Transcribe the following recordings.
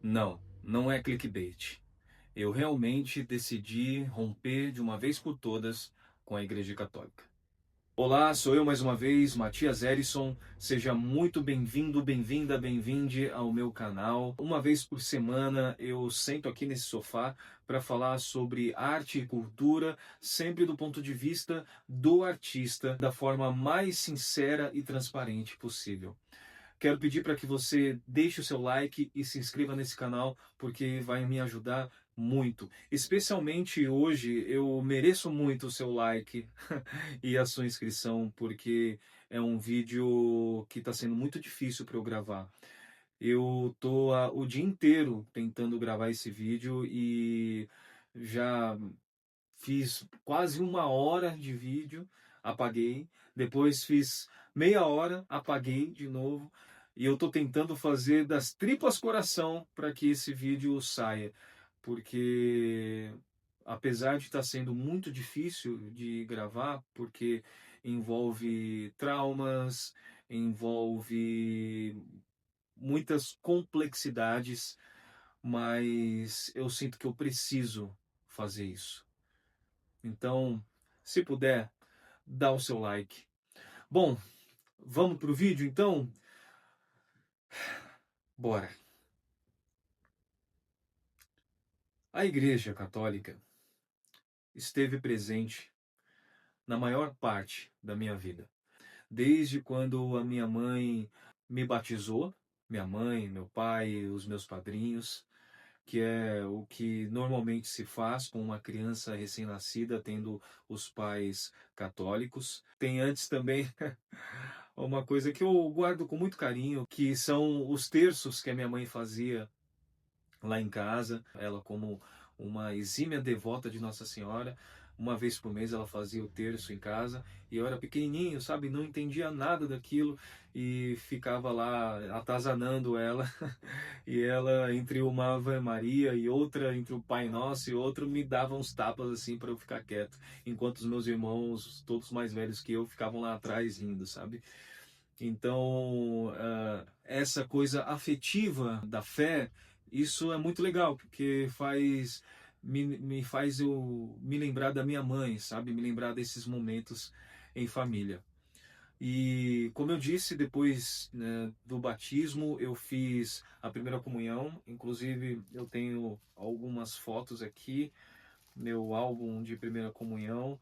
Não, não é clickbait. Eu realmente decidi romper de uma vez por todas com a Igreja Católica. Olá, sou eu mais uma vez, Matias Erisson. Seja muito bem-vindo, bem-vinda, bem-vinde ao meu canal. Uma vez por semana eu sento aqui nesse sofá para falar sobre arte e cultura, sempre do ponto de vista do artista, da forma mais sincera e transparente possível. Quero pedir para que você deixe o seu like e se inscreva nesse canal, porque vai me ajudar muito. Especialmente hoje, eu mereço muito o seu like e a sua inscrição, porque é um vídeo que está sendo muito difícil para eu gravar. Eu tô o dia inteiro tentando gravar esse vídeo e já fiz quase uma hora de vídeo, apaguei. Depois fiz meia hora, apaguei de novo. E eu tô tentando fazer das tripas coração para que esse vídeo saia. Porque apesar de estar sendo muito difícil de gravar, porque envolve traumas, envolve muitas complexidades, mas eu sinto que eu preciso fazer isso. Então, se puder, dá o seu like. Bom, vamos pro vídeo então? Bora. A Igreja Católica esteve presente na maior parte da minha vida. Desde quando a minha mãe me batizou, minha mãe, meu pai, os meus padrinhos, que é o que normalmente se faz com uma criança recém-nascida tendo os pais católicos. Tem antes também uma coisa que eu guardo com muito carinho, que são os terços que a minha mãe fazia lá em casa. Ela, como uma exímia devota de Nossa Senhora, uma vez por mês ela fazia o terço em casa, e eu era pequenininho, sabe, não entendia nada daquilo e ficava lá atazanando ela. E ela, entre uma Ave Maria e outra, entre o Pai Nosso e outro, me dava uns tapas assim para eu ficar quieto, enquanto os meus irmãos, todos mais velhos que eu, ficavam lá atrás rindo, sabe? Então, essa coisa afetiva da fé, isso é muito legal, porque me faz eu me lembrar da minha mãe, sabe? Me lembrar desses momentos em família. E, como eu disse, depois, né, do batismo, eu fiz a primeira comunhão. Inclusive, eu tenho algumas fotos aqui, meu álbum de primeira comunhão,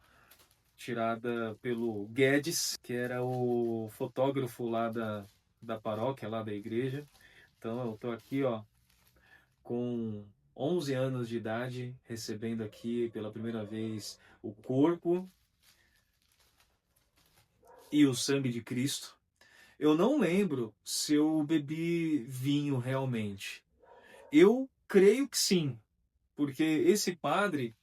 tirada pelo Guedes, que era o fotógrafo lá da paróquia, lá da igreja. Então eu tô aqui, ó, com 11 anos de idade, recebendo aqui pela primeira vez o corpo e o sangue de Cristo. Eu não lembro se eu bebi vinho realmente. Eu creio que sim, porque esse padre,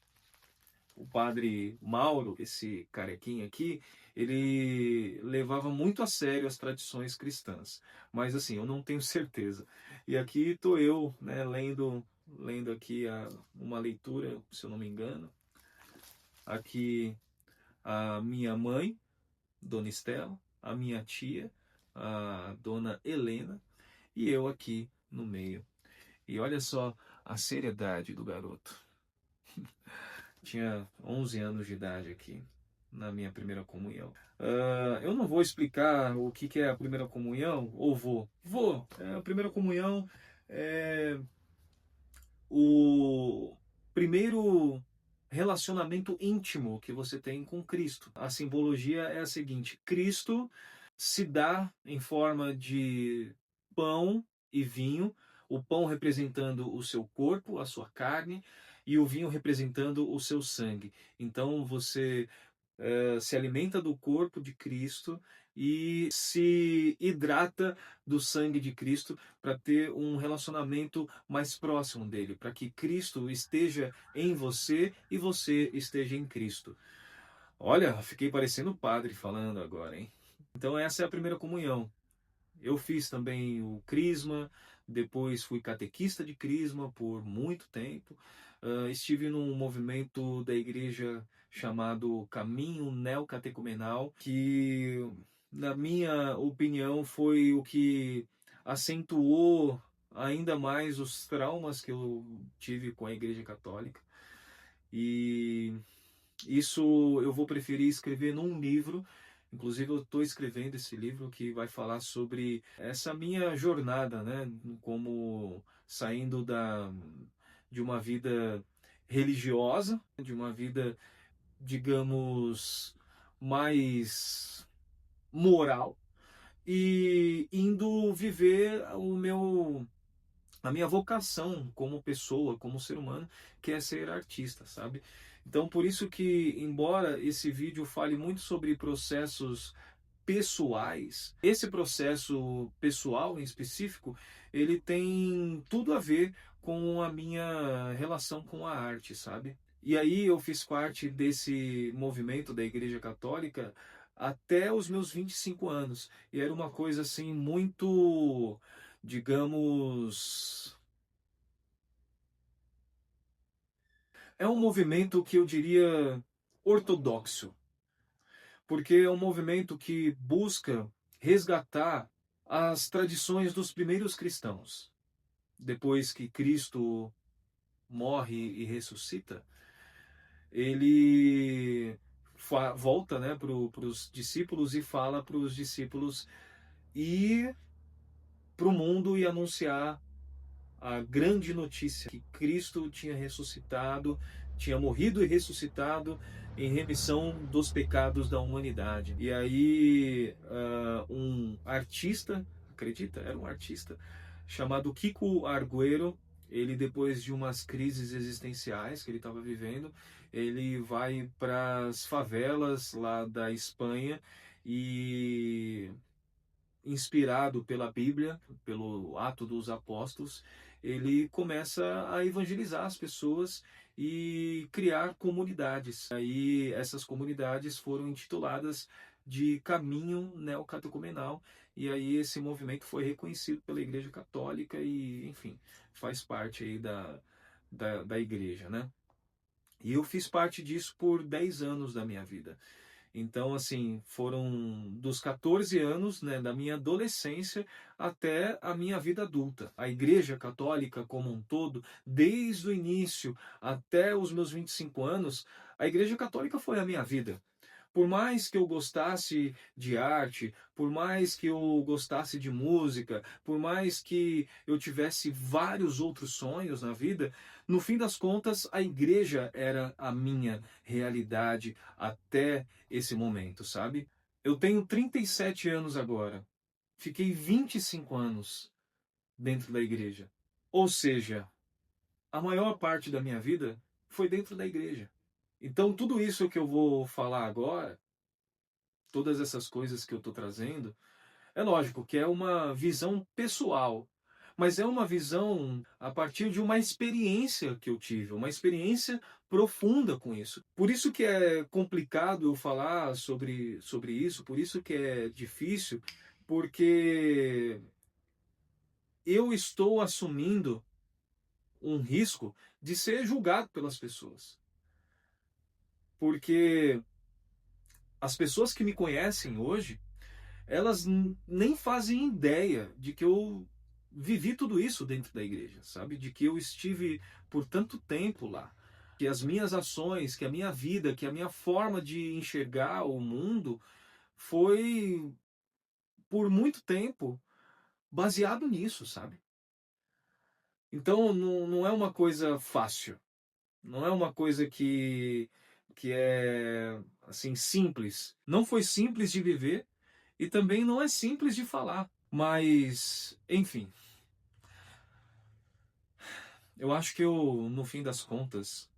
o padre Mauro, esse carequinha aqui, ele levava muito a sério as tradições cristãs. Mas assim, eu não tenho certeza. E aqui estou eu, né, lendo aqui uma leitura, se eu não me engano. Aqui a minha mãe, Dona Estela, a minha tia, a Dona Helena, e eu aqui no meio. E olha só a seriedade do garoto. Tinha 11 anos de idade aqui, na minha primeira comunhão. Eu não vou explicar o que é a primeira comunhão, ou vou? Vou! A primeira comunhão é o primeiro relacionamento íntimo que você tem com Cristo. A simbologia é a seguinte: Cristo se dá em forma de pão e vinho, o pão representando o seu corpo, a sua carne, e o vinho representando o seu sangue. Então você se alimenta do corpo de Cristo e se hidrata do sangue de Cristo para ter um relacionamento mais próximo dele, para que Cristo esteja em você e você esteja em Cristo. Olha, fiquei parecendo padre falando agora, hein? Então essa é a primeira comunhão. Eu fiz também o Crisma, depois fui catequista de Crisma por muito tempo. Estive num movimento da igreja chamado Caminho Neocatecumenal, que, na minha opinião, foi o que acentuou ainda mais os traumas que eu tive com a Igreja Católica. E isso eu vou preferir escrever num livro. Inclusive, eu estou escrevendo esse livro que vai falar sobre essa minha jornada, né? Como saindo de uma vida religiosa, de uma vida, digamos, mais moral, e indo viver a minha vocação como pessoa, como ser humano, que é ser artista, sabe? Então, por isso que, embora esse vídeo fale muito sobre processos pessoais, esse processo pessoal em específico, ele tem tudo a ver com a minha relação com a arte, sabe? E aí eu fiz parte desse movimento da Igreja Católica até os meus 25 anos. E era uma coisa assim muito, digamos, é um movimento que eu diria ortodoxo, porque é um movimento que busca resgatar as tradições dos primeiros cristãos. Depois que Cristo morre e ressuscita, ele volta, né, para os discípulos e fala para os discípulos ir para o mundo e anunciar a grande notícia que Cristo tinha ressuscitado, tinha morrido e ressuscitado em remissão dos pecados da humanidade. E aí, um artista, acredita? Era um artista, chamado Kiko Arguero, ele, depois de umas crises existenciais que ele estava vivendo, ele vai para as favelas lá da Espanha e, inspirado pela Bíblia, pelo Ato dos Apóstolos, ele começa a evangelizar as pessoas e criar comunidades. Aí essas comunidades foram intituladas de Caminho Neocatecumenal, e aí esse movimento foi reconhecido pela Igreja Católica e, enfim, faz parte aí da igreja, né? E eu fiz parte disso por 10 anos da minha vida. Então, assim, foram dos 14 anos, né, da minha adolescência até a minha vida adulta. A Igreja Católica como um todo, desde o início até os meus 25 anos, a Igreja Católica foi a minha vida. Por mais que eu gostasse de arte, por mais que eu gostasse de música, por mais que eu tivesse vários outros sonhos na vida, no fim das contas, a igreja era a minha realidade até esse momento, sabe? Eu tenho 37 anos agora. Fiquei 25 anos dentro da igreja. Ou seja, a maior parte da minha vida foi dentro da igreja. Então, tudo isso que eu vou falar agora, todas essas coisas que eu estou trazendo, é lógico que é uma visão pessoal, mas é uma visão a partir de uma experiência que eu tive, uma experiência profunda com isso. Por isso que é complicado eu falar sobre isso, por isso que é difícil, porque eu estou assumindo um risco de ser julgado pelas pessoas. Porque as pessoas que me conhecem hoje, elas nem fazem ideia de que eu vivi tudo isso dentro da igreja, sabe? De que eu estive por tanto tempo lá. Que as minhas ações, que a minha vida, que a minha forma de enxergar o mundo foi, por muito tempo, baseado nisso, sabe? Então não é uma coisa fácil. Não é uma coisa que é, assim, simples. Não foi simples de viver e também não é simples de falar. Mas, enfim, eu acho que eu, no fim das contas,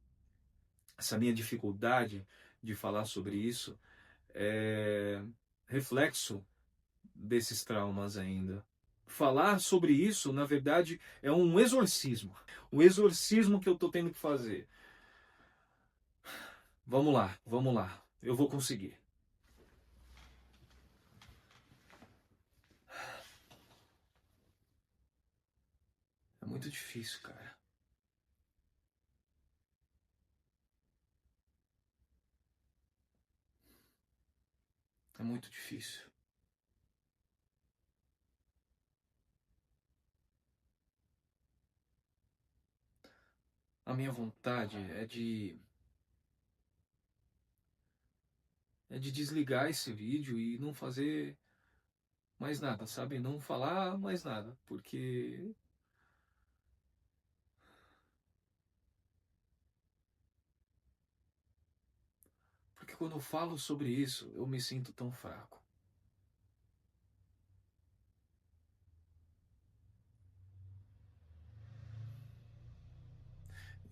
essa minha dificuldade de falar sobre isso é reflexo desses traumas ainda. Falar sobre isso, na verdade, é um exorcismo. O exorcismo que eu tô tendo que fazer. Vamos lá, vamos lá. Eu vou conseguir. É muito difícil, cara. É muito difícil. A minha vontade é de desligar esse vídeo e não fazer mais nada, sabe? Não falar mais nada, porque quando eu falo sobre isso, eu me sinto tão fraco.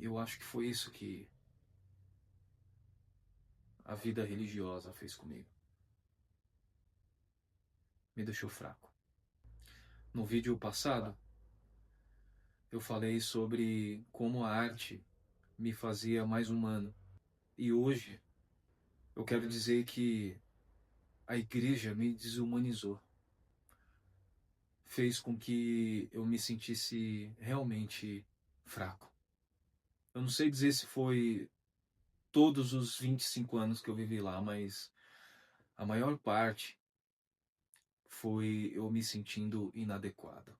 Eu acho que foi isso que a vida religiosa fez comigo. Me deixou fraco. No vídeo passado, eu falei sobre como a arte me fazia mais humano. E hoje, eu quero dizer que a igreja me desumanizou. Fez com que eu me sentisse realmente fraco. Eu não sei dizer se foi todos os 25 anos que eu vivi lá, mas a maior parte foi eu me sentindo inadequado.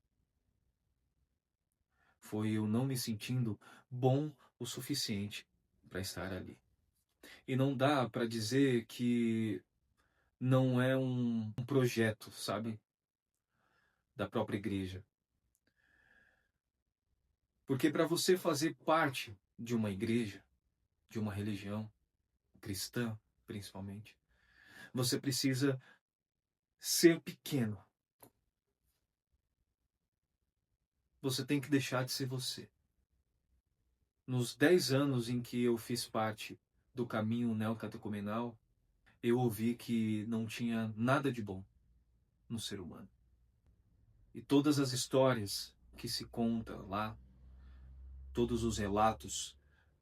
Foi eu não me sentindo bom o suficiente para estar ali. E não dá para dizer que não é um projeto, sabe, da própria igreja. Porque para você fazer parte de uma igreja, de uma religião cristã, principalmente, você precisa ser pequeno. Você tem que deixar de ser você. Nos 10 anos em que eu fiz parte do caminho neocatecumenal, eu ouvi que não tinha nada de bom no ser humano. E todas as histórias que se contam lá, todos os relatos,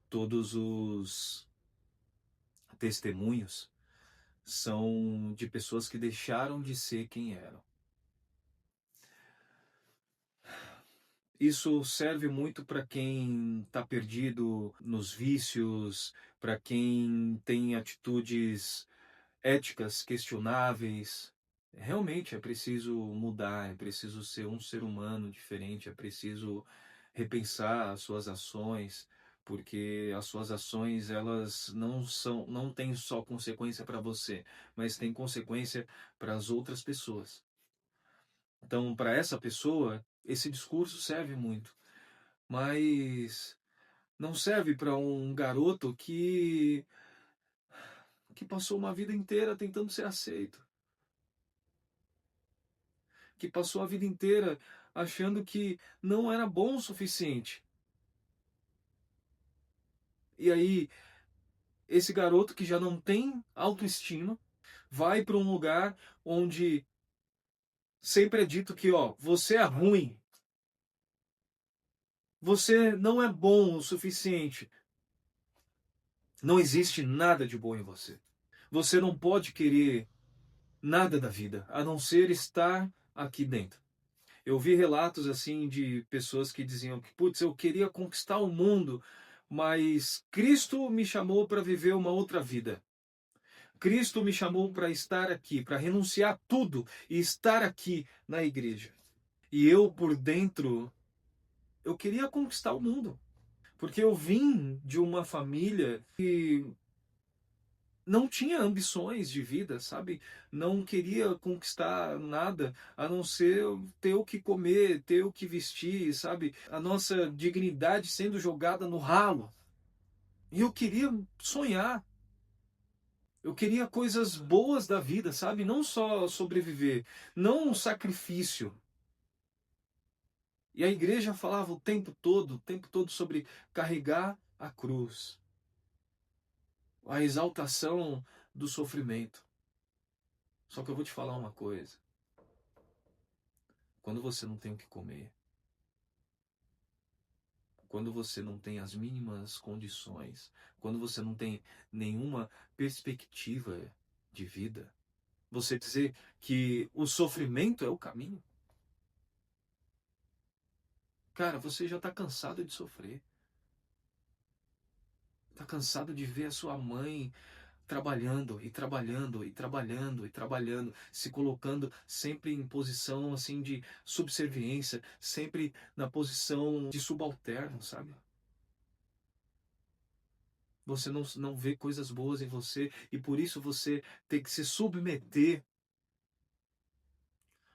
todos os testemunhos, são de pessoas que deixaram de ser quem eram. Isso serve muito para quem está perdido nos vícios, para quem tem atitudes éticas questionáveis. Realmente é preciso mudar, é preciso ser um ser humano diferente, é preciso repensar as suas ações, porque as suas ações elas não têm só consequência para você, mas têm consequência para as outras pessoas. Então, para essa pessoa, esse discurso serve muito, mas não serve para um garoto que passou uma vida inteira tentando ser aceito, que passou a vida inteira achando que não era bom o suficiente. E aí, esse garoto que já não tem autoestima vai para um lugar onde sempre é dito que, ó, você é ruim, você não é bom o suficiente. Não existe nada de bom em você. Você não pode querer nada da vida, a não ser estar aqui dentro. Eu vi relatos assim de pessoas que diziam que, putz, eu queria conquistar o mundo, mas Cristo me chamou para viver uma outra vida. Cristo me chamou para estar aqui, para renunciar tudo e estar aqui na igreja. E eu por dentro, eu queria conquistar o mundo, porque eu vim de uma família que não tinha ambições de vida, sabe? Não queria conquistar nada a não ser ter o que comer, ter o que vestir, sabe? A nossa dignidade sendo jogada no ralo. E eu queria sonhar. Eu queria coisas boas da vida, sabe? Não só sobreviver, não um sacrifício. E a igreja falava o tempo todo sobre carregar a cruz, a exaltação do sofrimento. Só que eu vou te falar uma coisa. Quando você não tem o que comer, quando você não tem as mínimas condições, quando você não tem nenhuma perspectiva de vida, você dizer que o sofrimento é o caminho, cara, você já está cansado de sofrer. Está cansado de ver a sua mãe trabalhando e trabalhando e trabalhando e trabalhando, se colocando sempre em posição assim de subserviência, sempre na posição de subalterno, sabe? Você não vê coisas boas em você e por isso você tem que se submeter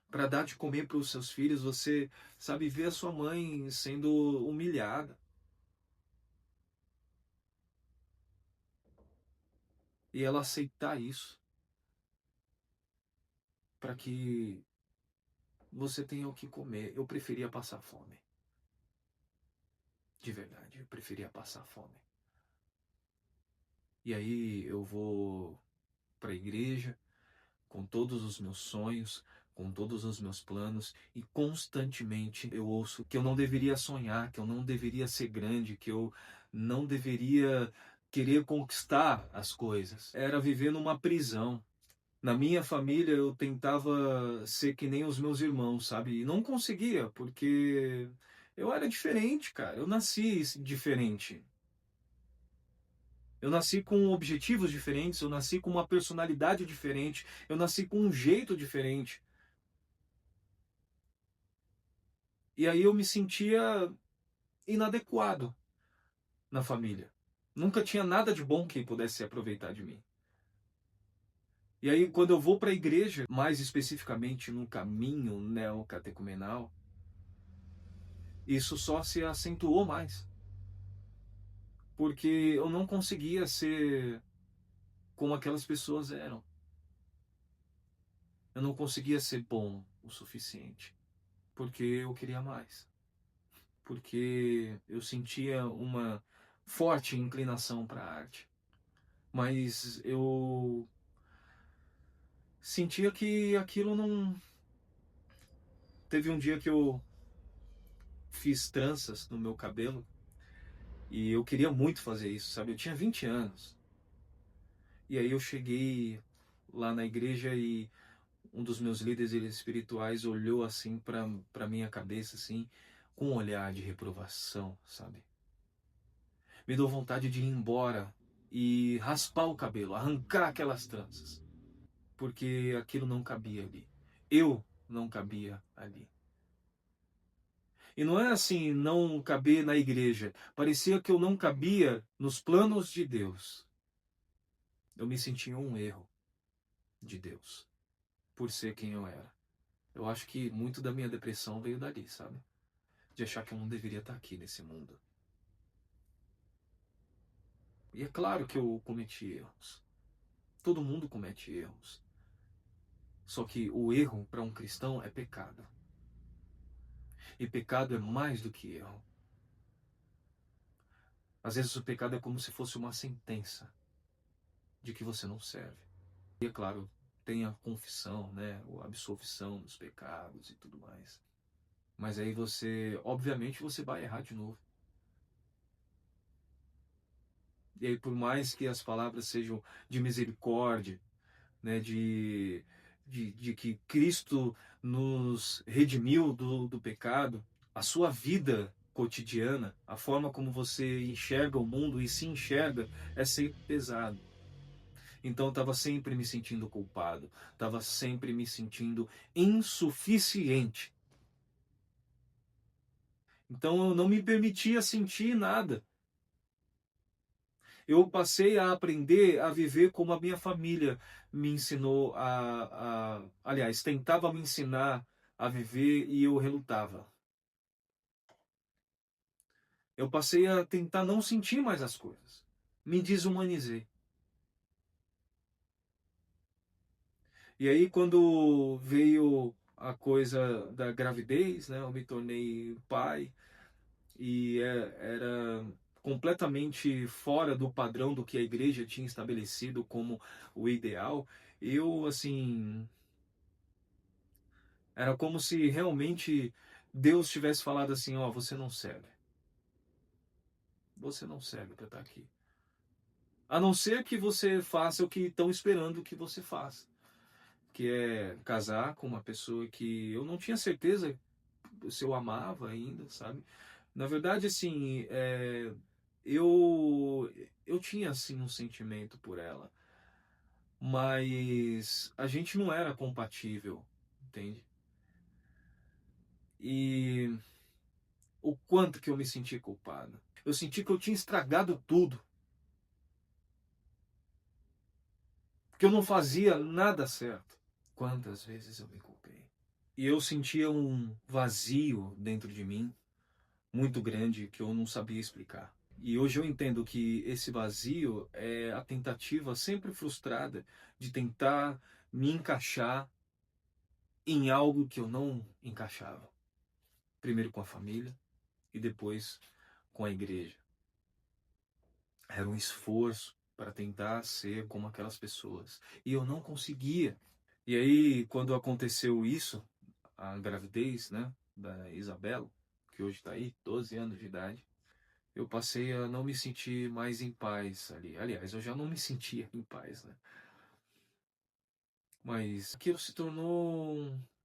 para dar de comer para os seus filhos. Você, sabe, ver a sua mãe sendo humilhada e ela aceitar isso para que você tenha o que comer. Eu preferia passar fome. De verdade, eu preferia passar fome. E aí eu vou para a igreja com todos os meus sonhos, com todos os meus planos, e constantemente eu ouço que eu não deveria sonhar, que eu não deveria ser grande, que eu não deveria querer conquistar as coisas. Era viver numa prisão. Na minha família eu tentava ser que nem os meus irmãos, sabe? E não conseguia, porque eu era diferente, cara. Eu nasci diferente. Eu nasci com objetivos diferentes, eu nasci com uma personalidade diferente, eu nasci com um jeito diferente. E aí eu me sentia inadequado na família. Nunca tinha nada de bom que pudesse aproveitar de mim. E aí, quando eu vou para a igreja, mais especificamente no caminho neocatecumenal, isso só se acentuou mais. Porque eu não conseguia ser como aquelas pessoas eram. Eu não conseguia ser bom o suficiente. Porque eu queria mais. Porque eu sentia uma forte inclinação para a arte. Mas eu sentia que aquilo não. Teve um dia que eu fiz tranças no meu cabelo e eu queria muito fazer isso, sabe? Eu tinha 20 anos. E aí eu cheguei lá na igreja e um dos meus líderes espirituais olhou assim para minha cabeça assim, com um olhar de reprovação, sabe? Me deu vontade de ir embora e raspar o cabelo, arrancar aquelas tranças, porque aquilo não cabia ali. Eu não cabia ali. E não é assim, não caber na igreja. Parecia que eu não cabia nos planos de Deus. Eu me sentia um erro de Deus, por ser quem eu era. Eu acho que muito da minha depressão veio dali, sabe? De achar que eu não deveria estar aqui nesse mundo. E é claro que eu cometi erros. Todo mundo comete erros. Só que o erro para um cristão é pecado. E pecado é mais do que erro. Às vezes o pecado é como se fosse uma sentença de que você não serve. E é claro, tem a confissão, né, a absolvição dos pecados e tudo mais. Mas aí você, obviamente, você vai errar de novo. E aí, por mais que as palavras sejam de misericórdia, né, de que Cristo nos redimiu do pecado, a sua vida cotidiana, a forma como você enxerga o mundo e se enxerga é sempre pesado. Então eu estava sempre me sentindo culpado, estava sempre me sentindo insuficiente. Então eu não me permitia sentir nada. Eu passei a aprender a viver como a minha família me ensinou aliás, tentava me ensinar a viver e eu relutava. Eu passei a tentar não sentir mais as coisas. Me desumanizei. E aí quando veio a coisa da gravidez, né, eu me tornei pai e era completamente fora do padrão do que a igreja tinha estabelecido como o ideal. Eu, assim, era como se realmente Deus tivesse falado assim: ó, você não serve. Você não serve para estar aqui. A não ser que você faça o que estão esperando que você faça, que é casar com uma pessoa que eu não tinha certeza se eu amava ainda, sabe? Na verdade, assim, eu tinha assim um sentimento por ela, mas a gente não era compatível, entende? E o quanto que eu me senti culpado. Eu senti que eu tinha estragado tudo. que eu não fazia nada certo. Quantas vezes eu me culpei. E eu sentia um vazio dentro de mim, muito grande, que eu não sabia explicar. E hoje eu entendo que esse vazio é a tentativa sempre frustrada de tentar me encaixar em algo que eu não encaixava. Primeiro com a família e depois com a igreja. Era um esforço para tentar ser como aquelas pessoas. E eu não conseguia. E aí, quando aconteceu isso, a gravidez, né, da Isabela, que hoje está aí, 12 anos de idade, eu passei a não me sentir mais em paz ali. Aliás, eu já não me sentia em paz, né? Mas aquilo se tornou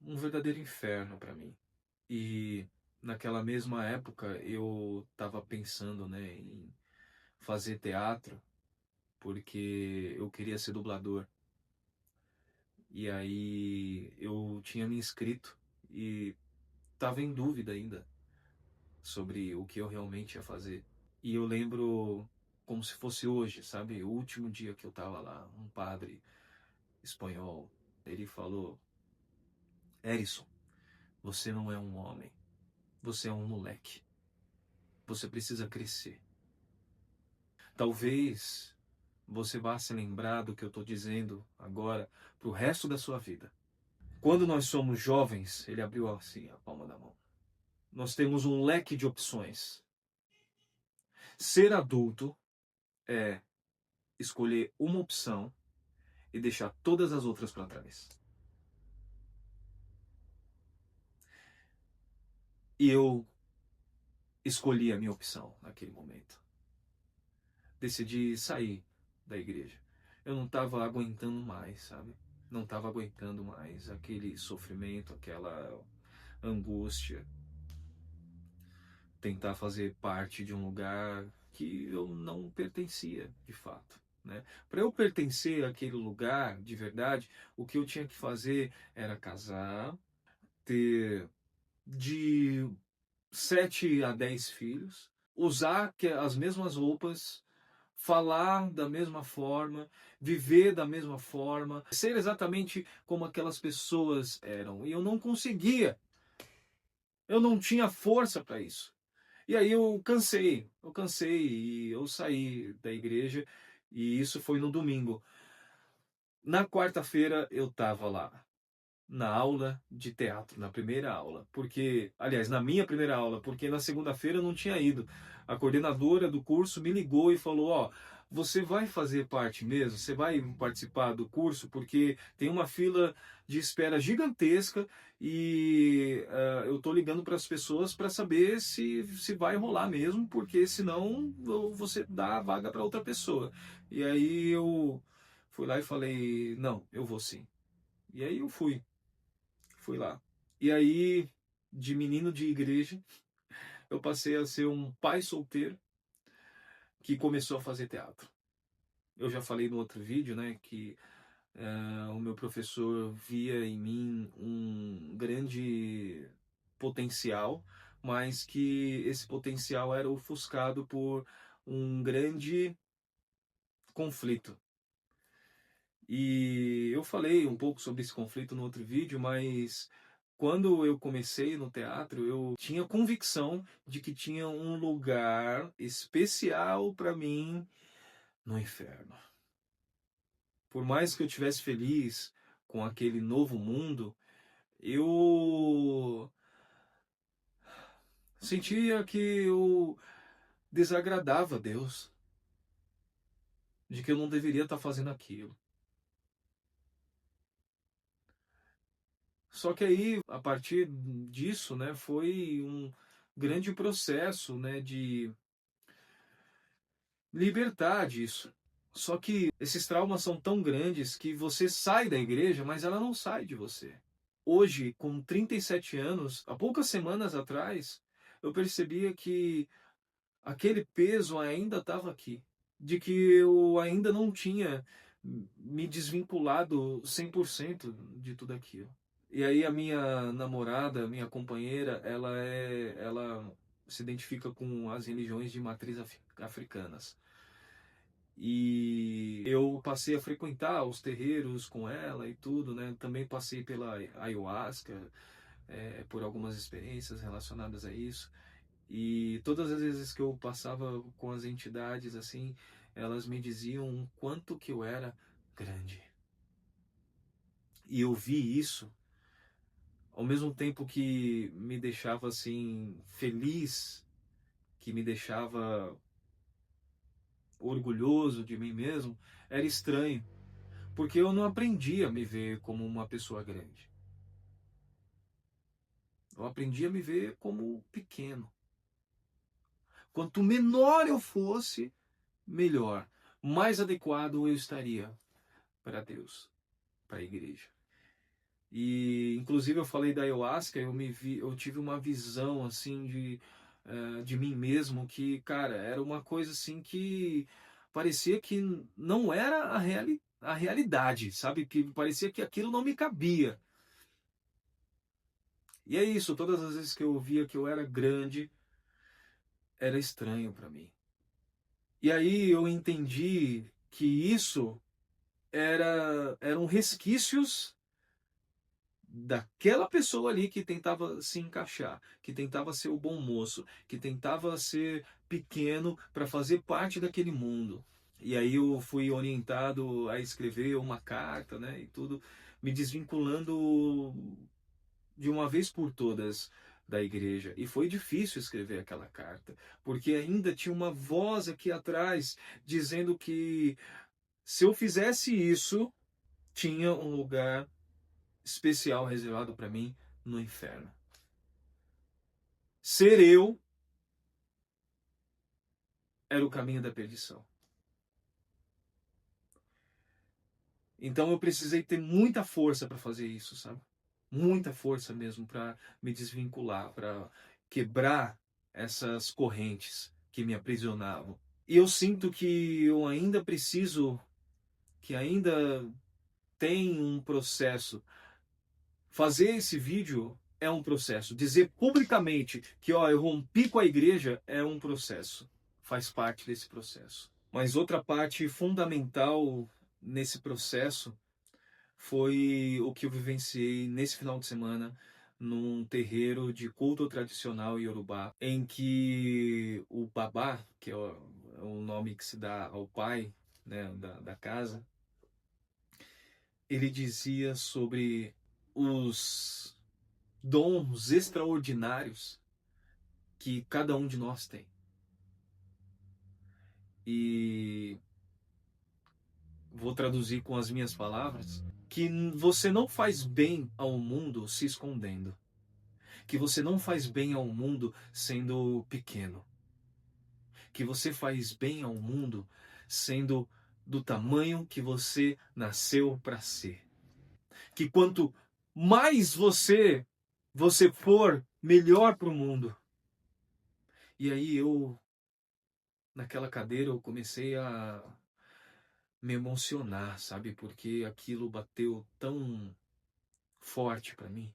um verdadeiro inferno para mim. E naquela mesma época eu estava pensando, né, em fazer teatro, porque eu queria ser dublador. E aí eu tinha me inscrito e estava em dúvida ainda sobre o que eu realmente ia fazer. E eu lembro como se fosse hoje, sabe? O último dia que eu estava lá, um padre espanhol, ele falou: Erison, você não é um homem, você é um moleque. Você precisa crescer. Talvez você vá se lembrar do que eu estou dizendo agora para o resto da sua vida. Quando nós somos jovens, ele abriu assim a palma da mão. Nós temos um leque de opções. Ser adulto é escolher uma opção e deixar todas as outras para trás. E eu escolhi a minha opção naquele momento. Decidi sair da igreja. Eu não estava aguentando mais, sabe? Não estava aguentando mais aquele sofrimento, aquela angústia, tentar fazer parte de um lugar que eu não pertencia, de fato. Né? Para eu pertencer àquele lugar de verdade, o que eu tinha que fazer era casar, ter de 7 a 10 filhos, usar as mesmas roupas, falar da mesma forma, viver da mesma forma, ser exatamente como aquelas pessoas eram. E eu não conseguia. Eu não tinha força para isso. E aí eu cansei e eu saí da igreja e isso foi no domingo. Na quarta-feira eu estava lá na aula de teatro, na primeira aula, porque, aliás, na minha primeira aula, porque na segunda-feira eu não tinha ido. A coordenadora do curso me ligou e falou: Ó, você vai fazer parte mesmo? Você vai participar do curso? Porque tem uma fila de espera gigantesca e eu tô ligando para as pessoas para saber se vai rolar mesmo, porque senão você dá a vaga para outra pessoa. E aí eu fui lá e falei: Não, eu vou sim. E aí eu fui lá. E aí, de menino de igreja, eu passei a ser um pai solteiro que começou a fazer teatro. Eu já falei no outro vídeo, né, que o meu professor via em mim um grande potencial, mas que esse potencial era ofuscado por um grande conflito. E eu falei um pouco sobre esse conflito no outro vídeo, mas quando eu comecei no teatro, eu tinha convicção de que tinha um lugar especial para mim no inferno. Por mais que eu estivesse feliz com aquele novo mundo, eu sentia que eu desagradava a Deus, de que eu não deveria estar fazendo aquilo. Só que aí, a partir disso, né, foi um grande processo, né, de libertar disso. Só que esses traumas são tão grandes que você sai da igreja, mas ela não sai de você. Hoje, com 37 anos, há poucas semanas atrás, eu percebia que aquele peso ainda estava aqui, de que eu ainda não tinha me desvinculado 100% de tudo aquilo. E aí a minha namorada, minha companheira, ela se identifica com as religiões de matriz africanas. E eu passei a frequentar os terreiros com ela e tudo, né? Também passei pela ayahuasca, por algumas experiências relacionadas a isso. E todas as vezes que eu passava com as entidades assim, elas me diziam o quanto que eu era grande. E eu vi isso ao mesmo tempo que me deixava assim feliz, que me deixava orgulhoso de mim mesmo, era estranho, porque eu não aprendi a me ver como uma pessoa grande. Eu aprendi a me ver como pequeno. Quanto menor eu fosse, melhor, mais adequado eu estaria para Deus, para a igreja. E inclusive eu falei da ayahuasca, eu tive uma visão assim de mim mesmo que, cara, era uma coisa assim que parecia que não era a realidade, sabe? Que parecia que aquilo não me cabia. E é isso, todas as vezes que eu via que eu era grande, era estranho para mim. E aí eu entendi que isso eram resquícios daquela pessoa ali que tentava se encaixar, que tentava ser o bom moço, que tentava ser pequeno para fazer parte daquele mundo. E aí eu fui orientado a escrever uma carta, né, e tudo, me desvinculando de uma vez por todas da igreja. E foi difícil escrever aquela carta, porque ainda tinha uma voz aqui atrás dizendo que se eu fizesse isso, tinha um lugar especial reservado para mim no inferno. Ser eu era o caminho da perdição. Então eu precisei ter muita força para fazer isso, sabe? Muita força mesmo para me desvincular, para quebrar essas correntes que me aprisionavam. E eu sinto que eu ainda preciso, que ainda tem um processo. Fazer esse vídeo é um processo. Dizer publicamente que, ó, eu rompi com a igreja é um processo. Faz parte desse processo. Mas outra parte fundamental nesse processo foi o que eu vivenciei nesse final de semana num terreiro de culto tradicional iorubá, em que o babá, que é o nome que se dá ao pai, né, da casa, ele dizia sobre os dons extraordinários que cada um de nós tem. E vou traduzir com as minhas palavras, que você não faz bem ao mundo se escondendo, que você não faz bem ao mundo sendo pequeno, que você faz bem ao mundo sendo do tamanho que você nasceu para ser. Que quanto mais você for, melhor para o mundo. E aí naquela cadeira, eu comecei a me emocionar, sabe? Porque aquilo bateu tão forte para mim.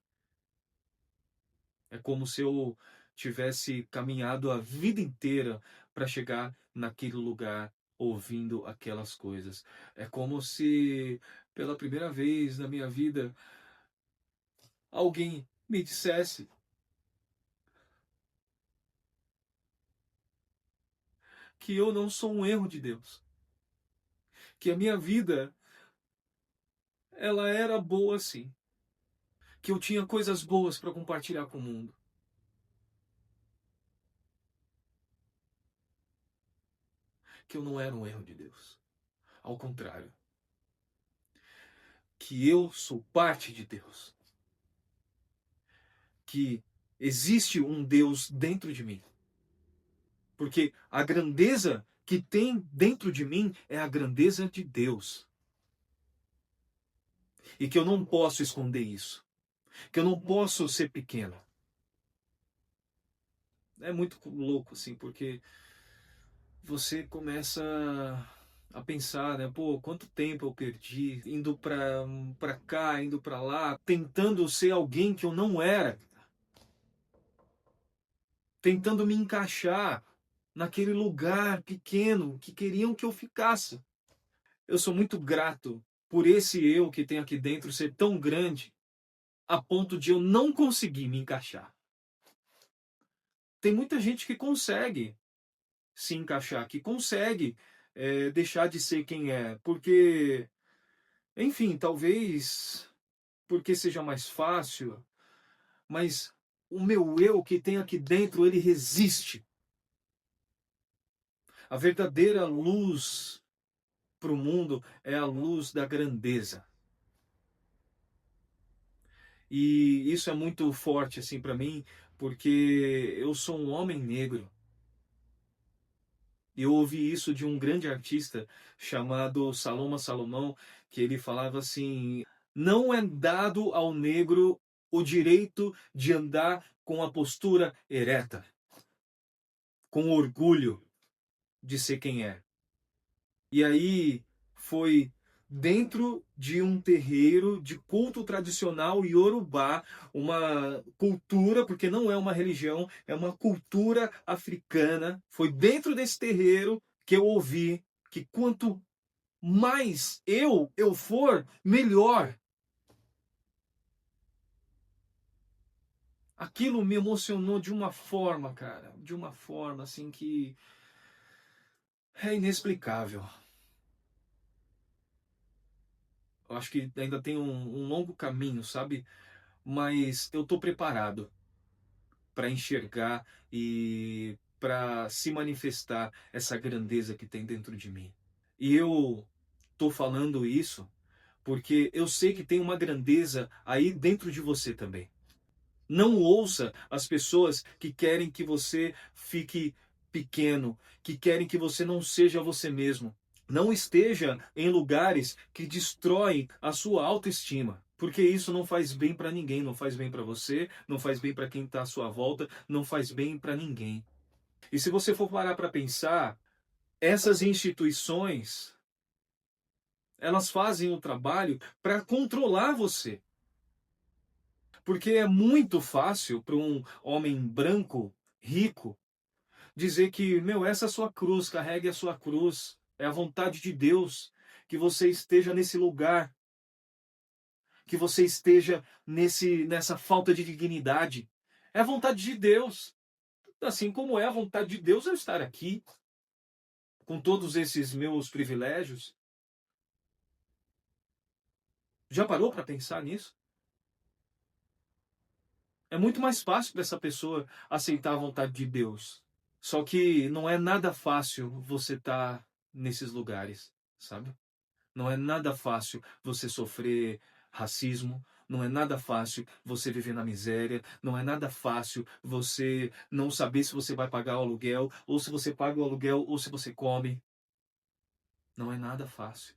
É como se eu tivesse caminhado a vida inteira para chegar naquele lugar ouvindo aquelas coisas. É como se pela primeira vez na minha vida alguém me dissesse que eu não sou um erro de Deus, que a minha vida ela era boa sim, que eu tinha coisas boas para compartilhar com o mundo, que eu não era um erro de Deus. Ao contrário, que eu sou parte de Deus, que existe um Deus dentro de mim. Porque a grandeza que tem dentro de mim é a grandeza de Deus. E que eu não posso esconder isso. Que eu não posso ser pequeno. É muito louco, assim, porque você começa a pensar, né? Pô, quanto tempo eu perdi indo pra cá, indo pra lá, tentando ser alguém que eu não era. Tentando me encaixar naquele lugar pequeno que queriam que eu ficasse. Eu sou muito grato por esse eu que tem aqui dentro ser tão grande a ponto de eu não conseguir me encaixar. Tem muita gente que consegue se encaixar, que consegue deixar de ser quem é, porque, enfim, talvez porque seja mais fácil, mas o meu eu que tem aqui dentro, ele resiste. A verdadeira luz para o mundo é a luz da grandeza. E isso é muito forte assim para mim, porque eu sou um homem negro. E eu ouvi isso de um grande artista chamado Saloma Salomão, que ele falava assim: não é dado ao negro o direito de andar com a postura ereta, com orgulho de ser quem é. E aí foi dentro de um terreiro de culto tradicional iorubá, uma cultura, porque não é uma religião, é uma cultura africana. Foi dentro desse terreiro que eu ouvi que quanto mais eu for, melhor. Aquilo me emocionou de uma forma, cara, de uma forma assim que é inexplicável. Eu acho que ainda tem um longo caminho, sabe? Mas eu tô preparado para enxergar e para se manifestar essa grandeza que tem dentro de mim. E eu tô falando isso porque eu sei que tem uma grandeza aí dentro de você também. Não ouça as pessoas que querem que você fique pequeno, que querem que você não seja você mesmo. Não esteja em lugares que destroem a sua autoestima, porque isso não faz bem para ninguém, não faz bem para você, não faz bem para quem está à sua volta, não faz bem para ninguém. E se você for parar para pensar, essas instituições, elas fazem o trabalho para controlar você. Porque é muito fácil para um homem branco, rico, dizer que, meu, essa é a sua cruz, carregue a sua cruz. É a vontade de Deus que você esteja nesse lugar, que você esteja nessa falta de dignidade. É a vontade de Deus. Assim como é a vontade de Deus eu estar aqui, com todos esses meus privilégios. Já parou para pensar nisso? É muito mais fácil para essa pessoa aceitar a vontade de Deus. Só que não é nada fácil você estar nesses lugares, sabe? Não é nada fácil você sofrer racismo, não é nada fácil você viver na miséria, não é nada fácil você não saber se você vai pagar o aluguel, ou se você paga o aluguel, ou se você come. Não é nada fácil.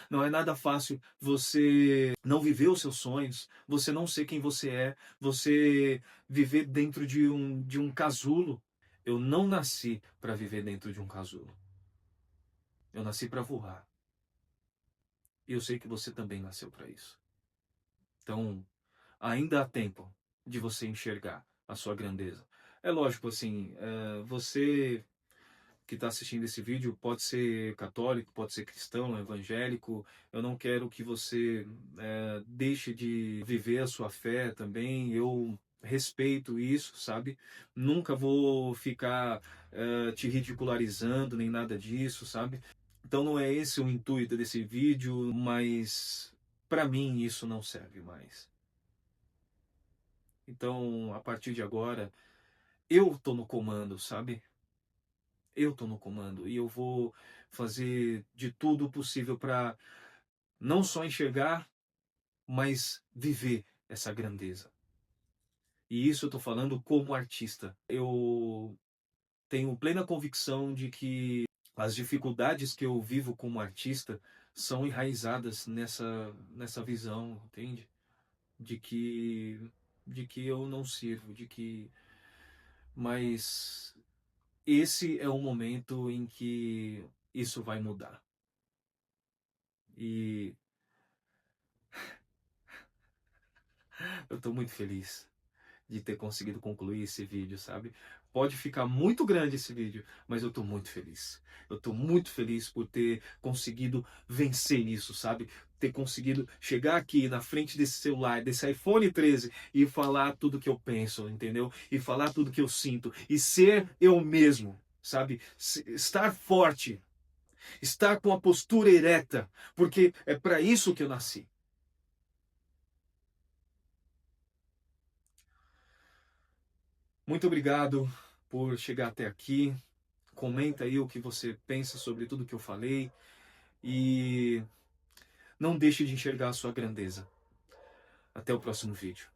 Não é nada fácil você não viver os seus sonhos, você não ser quem você é, você viver dentro de um casulo. Eu não nasci para viver dentro de um casulo. Eu nasci para voar. E eu sei que você também nasceu para isso. Então, ainda há tempo de você enxergar a sua grandeza. É lógico, assim, você que está assistindo esse vídeo pode ser católico, pode ser cristão, evangélico. Eu não quero que você deixe de viver a sua fé também. Eu respeito isso, sabe? Nunca vou ficar te ridicularizando nem nada disso, sabe? Então não é esse o intuito desse vídeo, mas para mim isso não serve mais. Então, a partir de agora, eu tô no comando, sabe? Eu tô no comando e eu vou fazer de tudo possível para não só enxergar, mas viver essa grandeza. E isso eu tô falando como artista. Eu tenho plena convicção de que as dificuldades que eu vivo como artista são enraizadas nessa visão, entende? De que de que eu não sirvo, de que mas esse é o momento em que isso vai mudar. E eu estou muito feliz de ter conseguido concluir esse vídeo, sabe? Pode ficar muito grande esse vídeo, mas eu tô muito feliz. Eu tô muito feliz por ter conseguido vencer isso, sabe? Ter conseguido chegar aqui na frente desse celular, desse iPhone 13 e falar tudo que eu penso, entendeu? E falar tudo que eu sinto e ser eu mesmo, sabe? Estar forte, estar com a postura ereta, porque é para isso que eu nasci. Muito obrigado por chegar até aqui. Comenta aí o que você pensa sobre tudo que eu falei e não deixe de enxergar a sua grandeza. Até o próximo vídeo.